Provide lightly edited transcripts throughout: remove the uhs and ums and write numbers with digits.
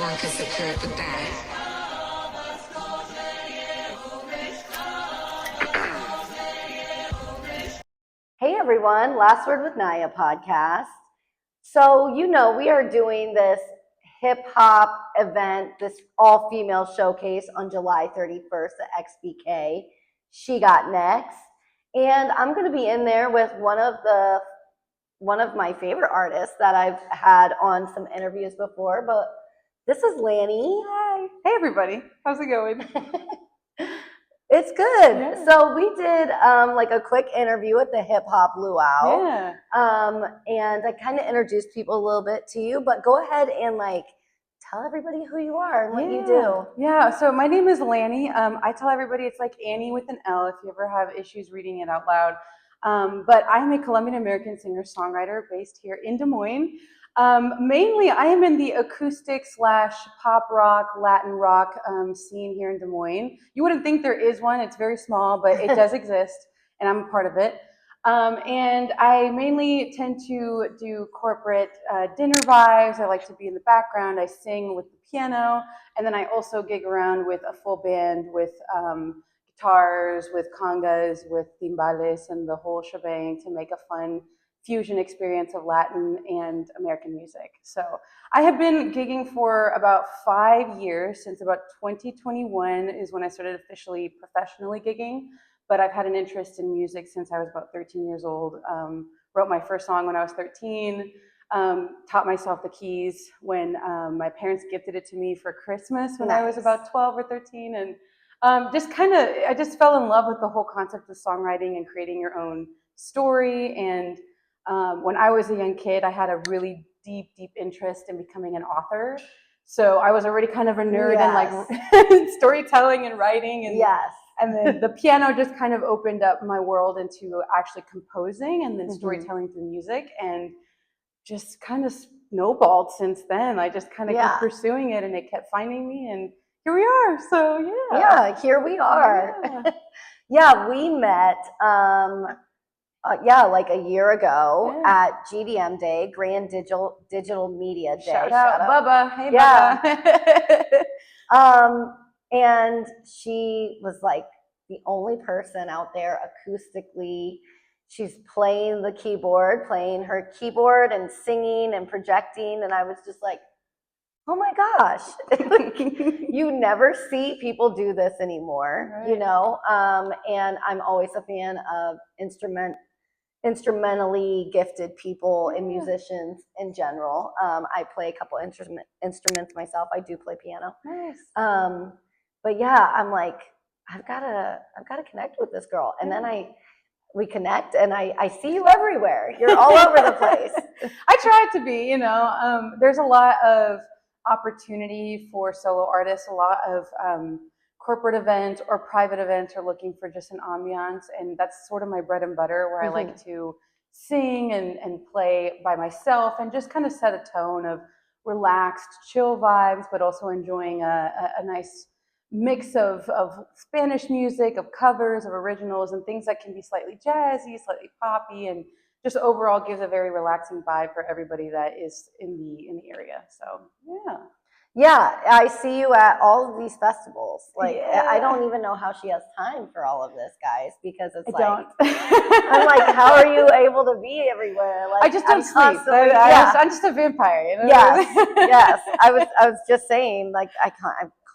one could secure it with that. Hey everyone, Last Word with Nya Podcast. So, we are doing this hip hop event, this all female showcase on July 31st at XBK. She Got Next. And I'm going to be in there with one of my favorite artists that I've had on some interviews before, but this is Lani. Hi. Hey everybody. How's it going? It's good. Yeah. So we did like a quick interview at the Hip Hop Luau. Yeah. And I kind of introduced people a little bit to you, but go ahead and like tell everybody who you are and what you do. Yeah. So my name is Lani. I tell everybody it's like Annie with an L if you ever have issues reading it out loud. But I'm a Colombian-American singer-songwriter based here in Des Moines. Mainly, I am in the acoustic / pop rock, Latin rock scene here in Des Moines. You wouldn't think there is one. It's very small, but it does exist, and I'm a part of it. And I mainly tend to do corporate dinner vibes. I like to be in the background. I sing with the piano, and then I also gig around with a full band with guitars, with congas, with timbales, and the whole shebang to make a fun fusion experience of Latin and American music. So I have been gigging for about 5 years. Since about 2021 is when I started officially professionally gigging, but I've had an interest in music since I was about 13 years old. Wrote my first song when I was 13, taught myself the keys when my parents gifted it to me for Christmas when I was about 12 or 13, and I just fell in love with the whole concept of songwriting and creating your own story. And when I was a young kid, I had a really deep interest in becoming an author. So I was already kind of a nerd in like storytelling and writing. And, and then the piano just kind of opened up my world into actually composing and then storytelling through music, and just kind of snowballed since then. I just kind of kept pursuing it, and it kept finding me, and here we are. So here we are. We met like a year ago at GDM Day, Grand Digital Media Day. Shout out Bubba. Hey Bubba. And she was like the only person out there acoustically. She's playing her keyboard and singing and projecting, and I was just like, oh my gosh. You never see people do this anymore, and I'm always a fan of instrumentally gifted people and musicians in general. I play a couple instruments myself. I do play piano. Nice. But yeah, I'm like, I've gotta connect with this girl. And then we connect, and I see you everywhere. You're all over the place. I try to be, there's a lot of opportunity for solo artists. A lot of corporate events or private events are looking for just an ambiance, and that's sort of my bread and butter, where I like to sing and play by myself and just kind of set a tone of relaxed, chill vibes, but also enjoying a nice mix of Spanish music, of covers, of originals, and things that can be slightly jazzy, slightly poppy, and just overall gives a very relaxing vibe for everybody that is in the area. So yeah, I see you at all of these festivals. Like, I don't even know how she has time for all of this, guys, because it's I'm like, how are you able to be everywhere? Like, I just don't sleep. I'm just a vampire, Yes. I was just saying, like, I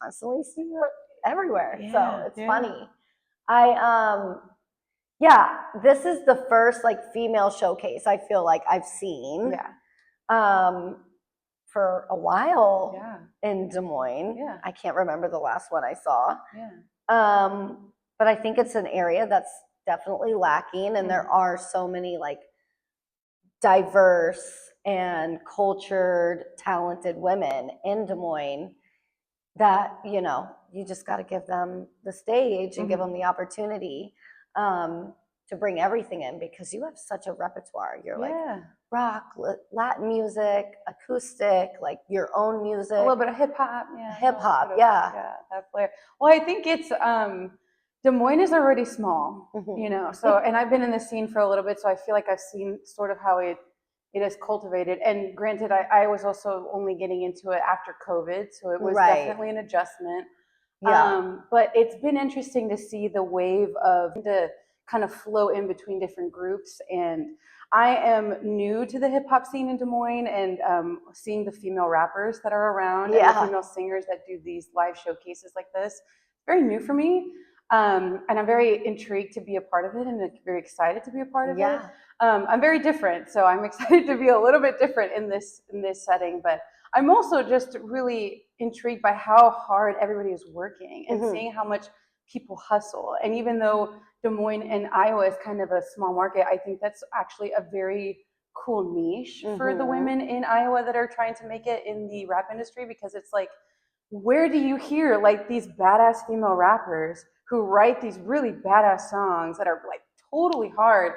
constantly see you everywhere. So it's funny. This is the first like female showcase I feel like I've seen. For a while in Des Moines. I can't remember the last one I saw. But I think it's an area that's definitely lacking, and there are so many like diverse and cultured, talented women in Des Moines that, you just got to give them the stage and give them the opportunity to bring everything in, because you have such a repertoire. You're like rock, Latin music, acoustic, like your own music. A little bit of hip hop. That flair. Well, I think it's Des Moines is already small, so, and I've been in the scene for a little bit, so I feel like I've seen sort of how it it is cultivated. And granted, I was also only getting into it after COVID, so it was definitely an adjustment. But it's been interesting to see the wave of the kind of flow in between different groups. And I am new to the hip hop scene in Des Moines, and seeing the female rappers that are around and the female singers that do these live showcases like this, very new for me. And I'm very intrigued to be a part of it, and very excited to be a part of it. I'm very different, so I'm excited to be a little bit different in this setting. But I'm also just really intrigued by how hard everybody is working and seeing how much people hustle. And even though Des Moines and Iowa is kind of a small market, I think that's actually a very cool niche for the women in Iowa that are trying to make it in the rap industry, because it's like, where do you hear like these badass female rappers who write these really badass songs that are like totally hard,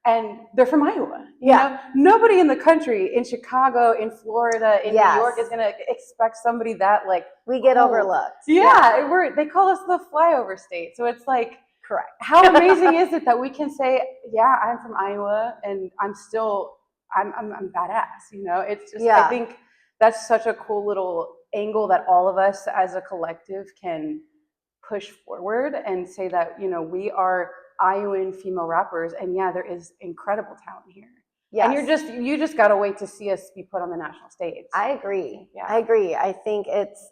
and they're from Iowa? You know, nobody in the country, in Chicago, in Florida, in New York, is gonna expect somebody that like we get overlooked. They call us the flyover state. So it's like, correct. How amazing is it that we can say, yeah, I'm from Iowa, and I'm badass. You know, it's just I think that's such a cool little angle that all of us as a collective can push forward and say that, you know, we are Iowan female rappers, and there is incredible talent here. And you just gotta wait to see us be put on the national stage. I agree. I think it's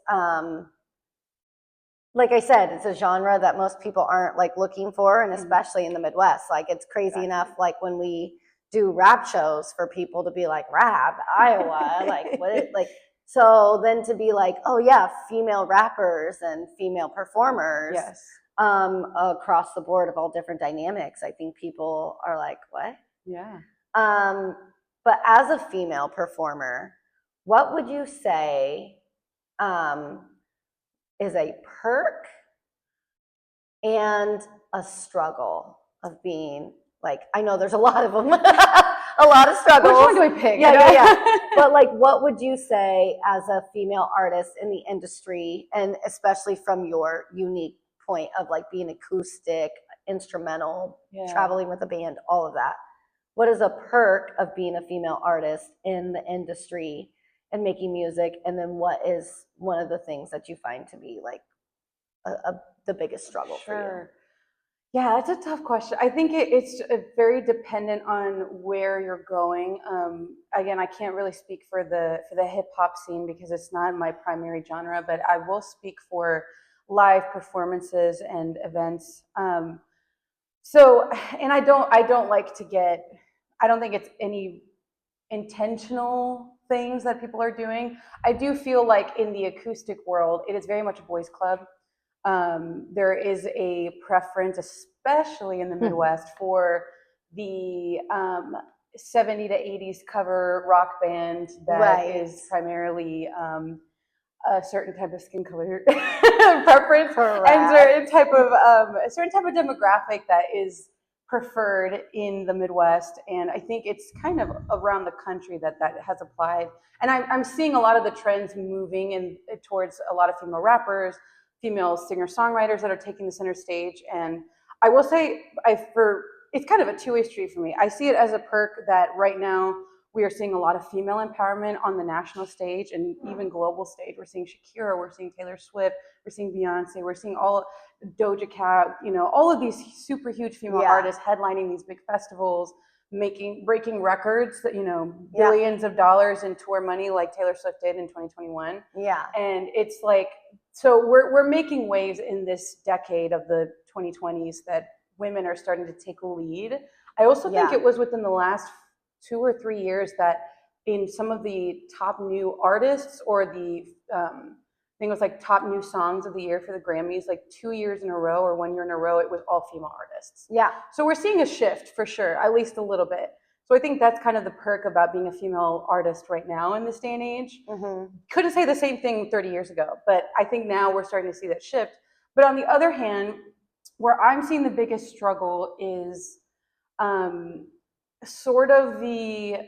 like I said, it's a genre that most people aren't like looking for, and especially in the Midwest. Like, it's crazy enough, like when we do rap shows, for people to be like, rap, Iowa, like what, like, so then to be like, oh yeah, female rappers and female performers across the board of all different dynamics. I think people are like, what? But as a female performer, what would you say is a perk and a struggle of being, like, I know there's a lot of them, a lot of struggles. Which one do I pick? But like, what would you say as a female artist in the industry, and especially from your unique point of like being acoustic, instrumental, traveling with a band, all of that? What is a perk of being a female artist in the industry and making music? And then what is one of the things that you find to be like the biggest struggle for you? Yeah, that's a tough question. I think it's very dependent on where you're going. Again, I can't really speak for the hip hop scene because it's not my primary genre, but I will speak for live performances and events. So, and I don't like to get, I don't think it's any intentional things that people are doing. I do feel like in the acoustic world, it is very much a boys' club. There is a preference, especially in the Midwest, for the 70s to 80s cover rock band that is primarily a certain type of skin color preference, and a certain type of demographic that is preferred in the Midwest. And I think it's kind of around the country that has applied. And I'm seeing a lot of the trends moving towards a lot of female rappers, female singer-songwriters that are taking the center stage. And I will say, it's kind of a two-way street for me. I see it as a perk that right now we are seeing a lot of female empowerment on the national stage and even global stage. We're seeing Shakira, we're seeing Taylor Swift, we're seeing Beyonce, we're seeing all Doja Cat, you know, all of these super huge female artists headlining these big festivals, breaking records that, you know, billions of dollars in tour money like Taylor Swift did in 2021. And it's like, so we're making waves in this decade of the 2020s that women are starting to take a lead. I also think it was within the last 2 or 3 years that in some of the top new artists, or the I think it was like top new songs of the year for the Grammys, like 2 years in a row or 1 year in a row, it was all female artists. So we're seeing a shift for sure, at least a little bit. So I think that's kind of the perk about being a female artist right now in this day and age. Couldn't say the same thing 30 years ago, but I think now we're starting to see that shift. But on the other hand, where I'm seeing the biggest struggle is sort of the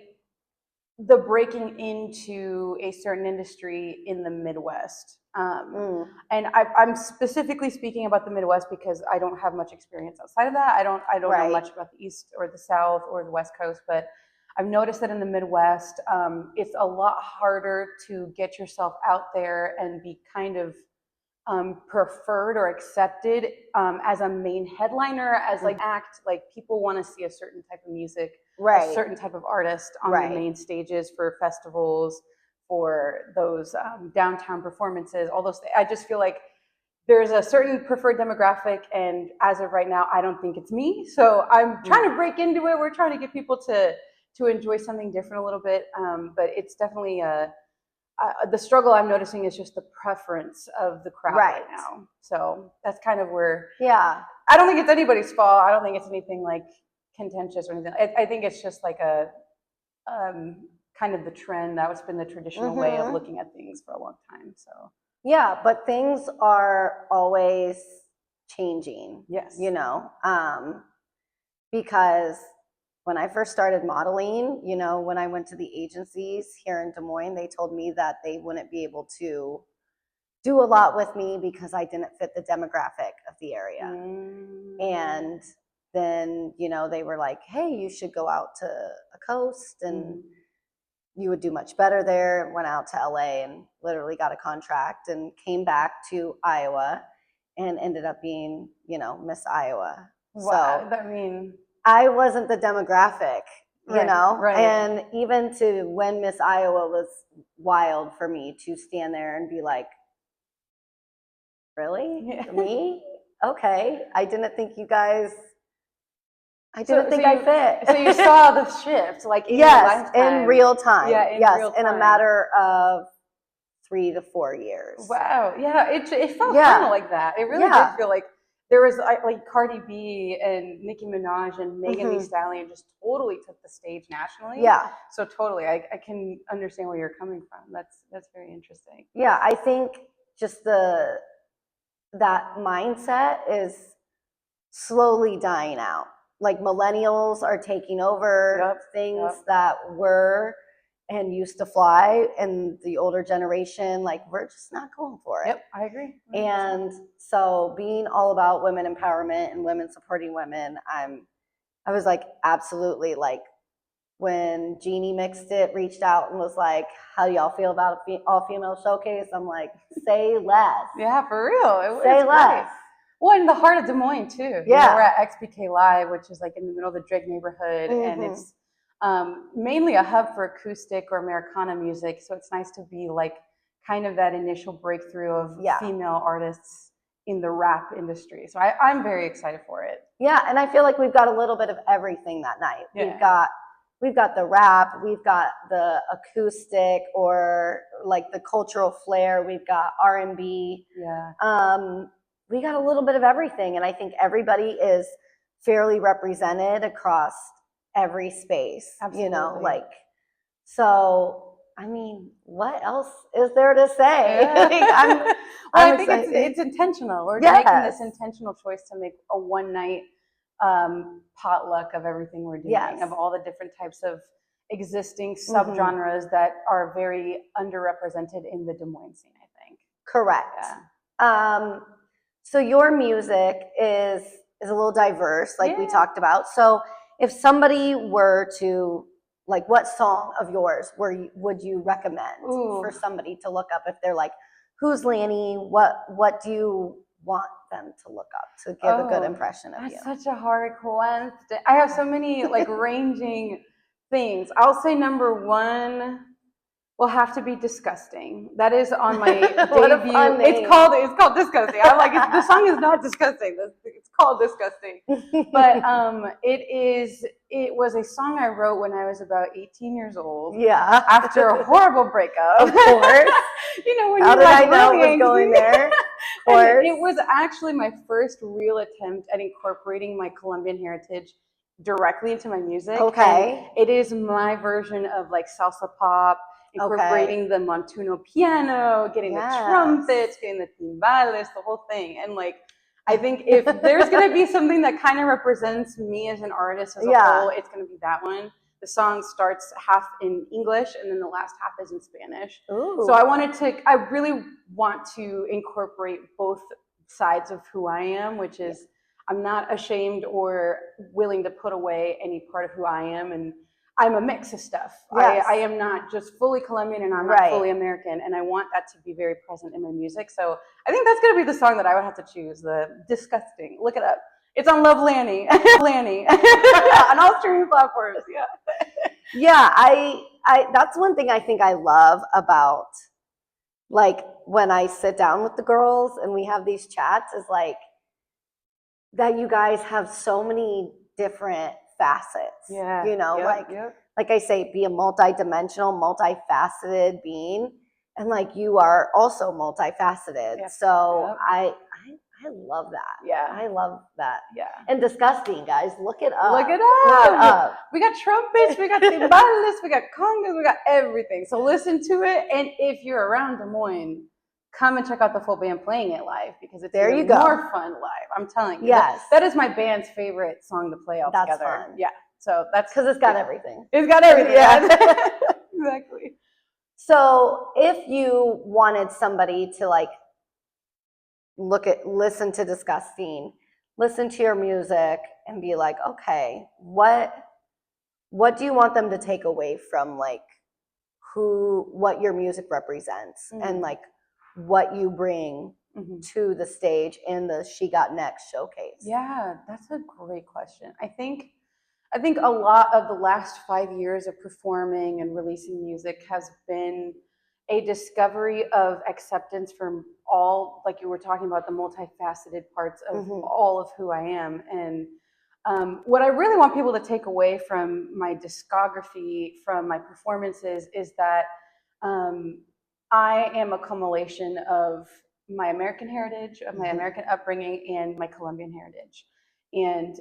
breaking into a certain industry in the Midwest. And I'm specifically speaking about the Midwest because I don't have much experience outside of that. I don't know much about the East or the South or the West Coast, but I've noticed that in the Midwest, it's a lot harder to get yourself out there and be kind of preferred or accepted as a main headliner, as like act. Like people want to see a certain type of music, a certain type of artist on the main stages for festivals, for those downtown performances, all those things. I just feel like there's a certain preferred demographic, and as of right now, I don't think it's me. So I'm trying to break into it. We're trying to get people to enjoy something different a little bit, but it's definitely the struggle I'm noticing is just the preference of the crowd right now. So that's kind of where, I don't think it's anybody's fault. I don't think it's anything like contentious or anything. I think it's just like a kind of the trend. That has been the traditional way of looking at things for a long time. So yeah, but things are always changing. Yes. You know, because when I first started modeling, you know, when I went to the agencies here in Des Moines, they told me that they wouldn't be able to do a lot with me because I didn't fit the demographic of the area. And then, you know, they were like, hey, you should go out to the coast and you would do much better there. Went out to LA and literally got a contract and came back to Iowa and ended up being, you know, Miss Iowa. Wow, so I wasn't the demographic, you know, and even to when Miss Iowa was wild for me to stand there and be like, really? Me? Okay. I didn't think you guys, I fit. So you saw the shift, like in your lifetime. In real time. Yeah, in real time. In a matter of 3 to 4 years. Wow. Yeah, it felt kind of like that. It really did feel like there was like Cardi B and Nicki Minaj and Megan Thee Stallion just totally took the stage nationally. Yeah. So totally, I can understand where you're coming from. That's very interesting. Yeah, I think just that mindset is slowly dying out. Like millennials are taking over things that were and used to fly, and the older generation, like, we're just not going for it. Yep, I agree. 100%. And so being all about women empowerment and women supporting women, I was like, absolutely. Like when Jeannie Mixed It reached out and was like, how do y'all feel about an all-female showcase? I'm like, say less. Yeah, for real. Say less. Great. Well, in the heart of Des Moines too. You know, we're at XBK Live, which is like in the middle of the Drake neighborhood, and it's mainly a hub for acoustic or Americana music. So it's nice to be like kind of that initial breakthrough of female artists in the rap industry. So I'm very excited for it. Yeah, and I feel like we've got a little bit of everything that night. Yeah. We've got the rap, we've got the acoustic or like the cultural flair, we've got R&B. Yeah. We got a little bit of everything, and I think everybody is fairly represented across every space. Absolutely. You know, like, so I mean, what else is there to say? Yeah. I think it's intentional. We're making this intentional choice to make a one night potluck of everything we're doing, of all the different types of existing subgenres that are very underrepresented in the Des Moines scene, I think. Correct. Yeah. So your music is a little diverse, like we talked about. So if somebody were to, like, what song of yours would you recommend for somebody to look up if they're like, who's Lani? What do you want them to look up to give a good impression of you? That's such a hard question. I have so many like ranging things. I'll say number one will have to be Disgusting. That is on my debut. It's called Disgusting. I'm like, the song is not disgusting. It's called Disgusting. But it was a song I wrote when I was about 18 years old. Yeah. After a horrible breakup. Of course. You know, when How you're did like I know really it was going there? Of course. It was actually my first real attempt at incorporating my Colombian heritage directly into my music. Okay. And it is my version of like salsa pop, incorporating the montuno piano, getting the trumpets, getting the timbales, the whole thing. And like, I think if there's going to be something that kind of represents me as an artist as a whole, it's going to be that one. The song starts half in English and then the last half is in Spanish. Ooh. So I really want to incorporate both sides of who I am, which is I'm not ashamed or willing to put away any part of who I am. And I'm a mix of stuff. Yes. I am not just fully Colombian and I'm not fully American, and I want that to be very present in my music. So I think that's going to be the song that I would have to choose, the Disgusting. Look it up. It's on Love Lani. Lani. On all streaming platforms, yeah. Yeah, I that's one thing I think I love about, like, when I sit down with the girls and we have these chats, is like that you guys have so many different facets. Yeah. You know, like I say, be a multi-dimensional, multifaceted being, and like you are also multifaceted. Yep. So I love that. Yeah. I love that. Yeah. And Disgusting, guys. Look it up. Look it up. We got trumpets, we got timbales, we got congas, we got everything. So listen to it. And if you're around Des Moines, come and check out the full band playing it live, because it's more fun live. I'm telling you. Yes. That is my band's favorite song to play all together. That's fun. Yeah. So that's because it's got everything. It's got everything. Yeah. Exactly. So if you wanted somebody to like listen to Disgusting, listen to your music and be like, okay, what do you want them to take away from like what your music represents and like what you bring to the stage in the She Got Next showcase? Yeah, that's a great question. I think a lot of the last 5 years of performing and releasing music has been a discovery of acceptance from all, like you were talking about, the multifaceted parts of all of who I am. And what I really want people to take away from my discography, from my performances, is that I am a culmination of my American heritage, of my American upbringing, and my Colombian heritage. And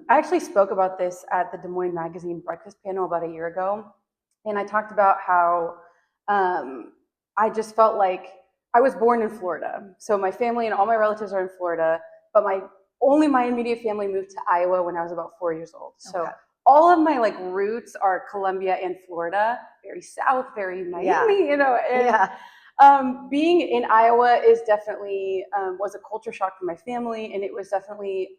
I actually spoke about this at the Des Moines Magazine breakfast panel about a year ago. And I talked about how I just felt like I was born in Florida. So my family and all my relatives are in Florida, but only my immediate family moved to Iowa when I was about 4 years old. So all of my like roots are Colombia and Florida, very south, very Miami, you know. And being in Iowa is definitely was a culture shock for my family, and it was definitely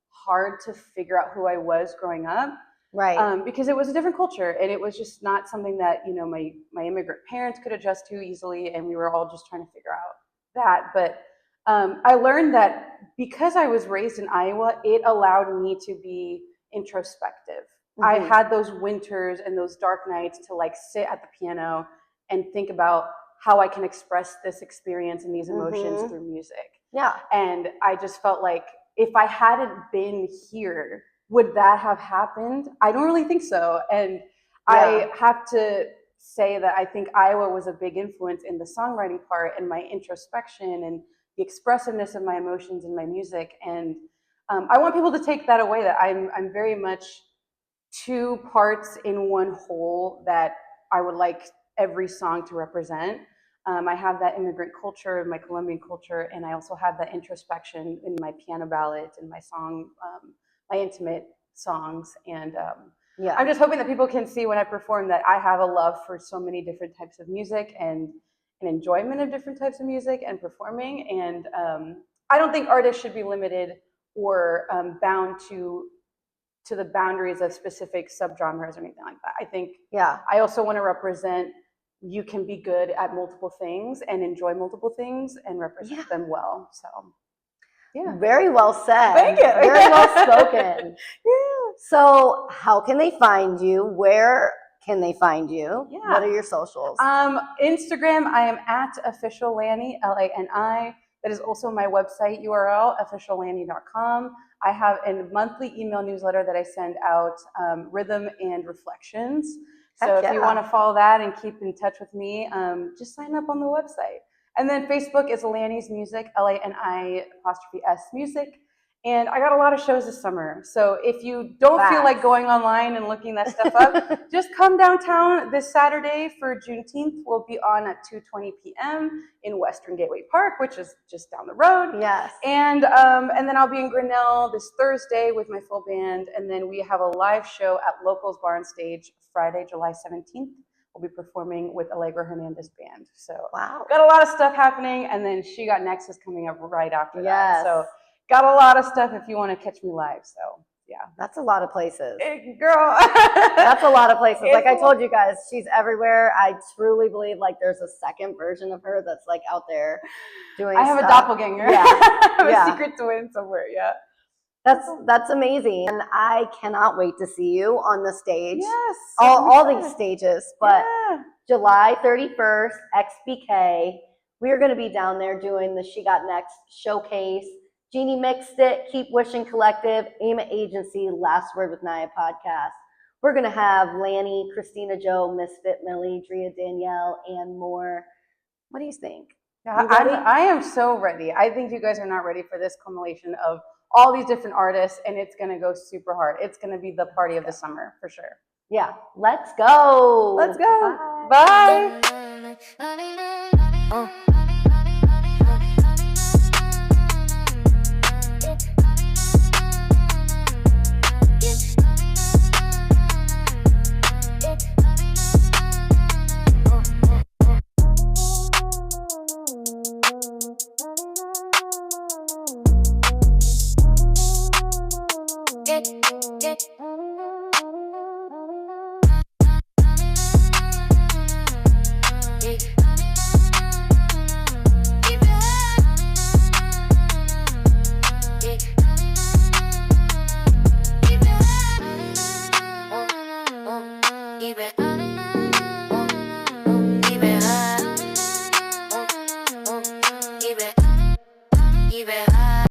hard to figure out who I was growing up. Right. Because it was a different culture, and it was just not something that, you know, my immigrant parents could adjust to easily, and we were all just trying to figure out that. But I learned that because I was raised in Iowa, it allowed me to be introspective. I had those winters and those dark nights to like sit at the piano and think about how I can express this experience and these emotions through music. Yeah. And I just felt like if I hadn't been here, would that have happened? I don't really think so. And I have to say that I think Iowa was a big influence in the songwriting part and my introspection and the expressiveness of my emotions in my music. And I want people to take that away, that I'm very much two parts in one whole that I would like every song to represent. I have that immigrant culture, my Colombian culture, and I also have that introspection in my piano ballads and my song, my intimate songs. And I'm just hoping that people can see when I perform that I have a love for so many different types of music and an enjoyment of different types of music and performing. And I don't think artists should be limited or bound to the boundaries of specific subgenres or anything like that. I think I also want to represent you can be good at multiple things and enjoy multiple things and represent them well. So yeah. Very well said. Thank you. Very well spoken. So how can they find you? Where can they find you? What are your socials? Instagram, I am at official Lani, Lani. That is also my website URL, officiallani.com. I have a monthly email newsletter that I send out, Rhythm and Reflections. So if you want to follow that and keep in touch with me, just sign up on the website. And then Facebook is Lani's Music, Lani''S Music. And I got a lot of shows this summer. So if you don't feel like going online and looking that stuff up, just come downtown this Saturday for Juneteenth. We'll be on at 2:20 p.m. in Western Gateway Park, which is just down the road. Yes. And then I'll be in Grinnell this Thursday with my full band. And then we have a live show at Locals Bar and Stage Friday, July 17th. We'll be performing with Allegra Hernandez Band. So got a lot of stuff happening. And then She Got Next is coming up right after that. So got a lot of stuff if you want to catch me live. So That's a lot of places. Girl. That's a lot of places. Like I told you guys, she's everywhere. I truly believe like there's a second version of her that's like out there doing I have stuff. a doppelganger. Yeah. I have a secret twin somewhere. Yeah. That's amazing. And I cannot wait to see you on the stage. Yes. All these stages. But July 31st, XBK, we are going to be down there doing the She Got Next showcase. Jeannie Mixed It, Keep Wishing Collective, AIMA Agency, Last Word with Nya Podcast. We're going to have Lani, Christina Joe, Misfit Millie, Drea Danielle, and more. What do you think? I am so ready. I think you guys are not ready for this culmination of all these different artists, and it's going to go super hard. It's going to be the party of the summer, for sure. Yeah, let's go. Let's go. Bye. Keep it